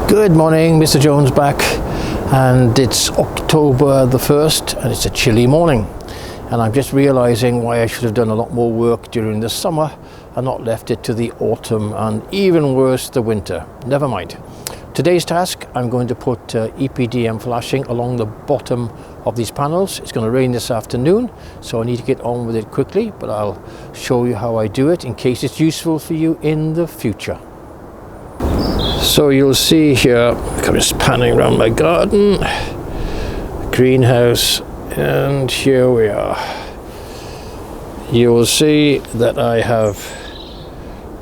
Good morning, Mr. Jones back, and it's October the 1st and it's a chilly morning, and I'm just realizing why I should have done a lot more work during the summer and not left it to the autumn and even worse the winter. Never mind. Today's task, I'm going to put EPDM flashing along the bottom of these panels. It's going to rain this afternoon, so I need to get on with it quickly, but I'll show you how I do it in case it's useful for you in the future. So you'll see here, I'm just panning around my garden, greenhouse, and here we are. You'll see that I have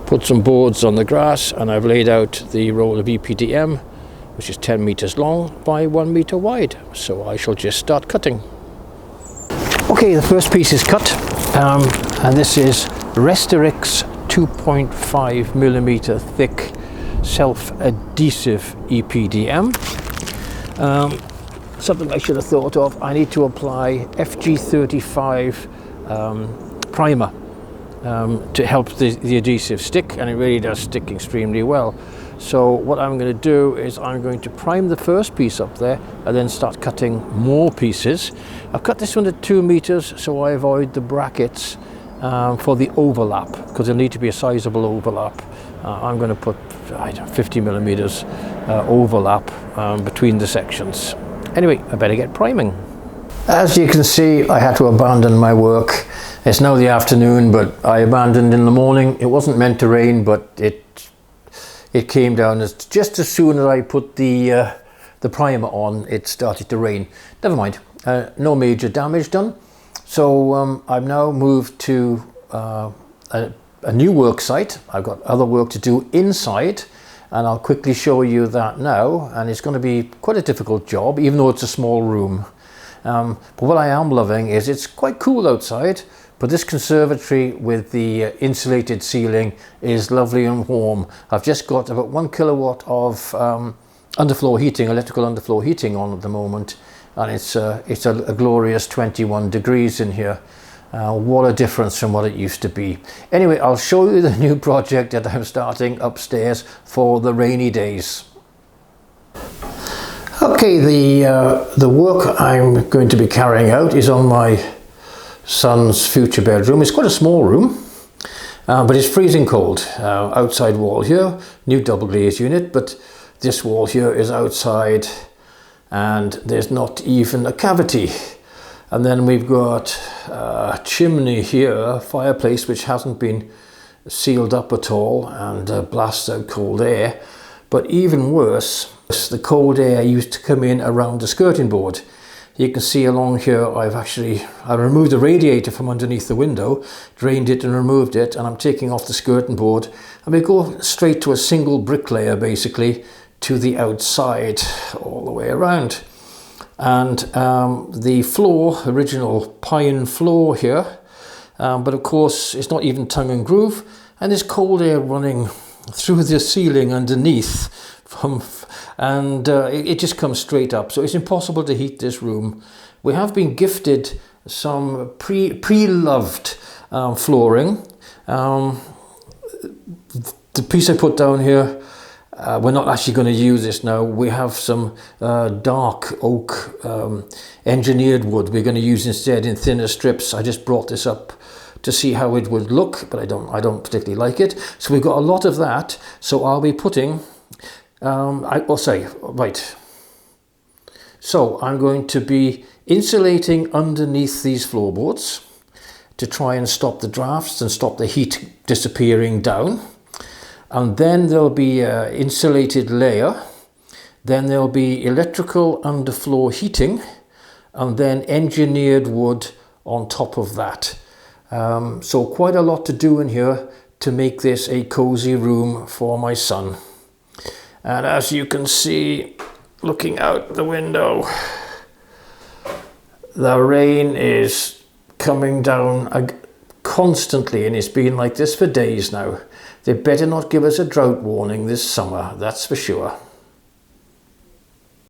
put some boards on the grass and I've laid out the roll of EPDM, which is 10 meters long by 1 meter wide. So I shall just start cutting. Okay, the first piece is cut, and this is Restorix 2.5 millimeter thick self-adhesive EPDM. Something I should have thought of, I need to apply FG35 primer to help the adhesive stick, and it really does stick extremely well. So what I'm going to do is I'm going to prime the first piece up there and then start cutting more pieces. I've cut this one to 2 meters so I avoid the brackets for the overlap, because there'll need to be a sizable overlap. I'm going to put 50 millimeters overlap between the sections. Anyway, I better get priming. As you can see, I had to abandon my work. It's now the afternoon, but I abandoned in the morning. It wasn't meant to rain, but it came down just as soon as I put the primer on, it started to rain. Never mind, no major damage done. So I've now moved to a new work site. I've got other work to do inside, and I'll quickly show you that now. And it's going to be quite a difficult job, even though it's a small room. But what I am loving is it's quite cool outside, but this conservatory with the insulated ceiling is lovely and warm. I've just got about 1 kilowatt of underfloor heating, electrical underfloor heating on at the moment, and it's a glorious 21 degrees in here. What a difference from what it used to be. Anyway, I'll show you the new project that I'm starting upstairs for the rainy days. Okay, the work I'm going to be carrying out is on my son's future bedroom. It's quite a small room, but it's freezing cold. Outside wall here, new double glazed unit, but this wall here is outside and there's not even a cavity. And then we've got a chimney here, fireplace which hasn't been sealed up at all and blasts out cold air. But even worse, the cold air used to come in around the skirting board. You can see along here I removed the radiator from underneath the window, drained it and removed it, and I'm taking off the skirting board, and we go straight to a single bricklayer basically to the outside all the way around. And the floor, original pine floor here, but of course it's not even tongue and groove, and there's cold air running through the ceiling underneath it just comes straight up, so it's impossible to heat this room. We have been gifted some pre-loved flooring. The piece I put down here, we're not actually going to use this now. We have some dark oak engineered wood we're going to use instead in thinner strips. I just brought this up to see how it would look, but I don't particularly like it. So we've got a lot of that. So I'll be putting, So I'm going to be insulating underneath these floorboards to try and stop the drafts and stop the heat disappearing down. And then there'll be an insulated layer. Then there'll be electrical underfloor heating, and then engineered wood on top of that. So quite a lot to do in here to make this a cozy room for my son. And as you can see, looking out the window, the rain is coming down constantly, and it's been like this for days now. They better not give us a drought warning this summer, that's for sure.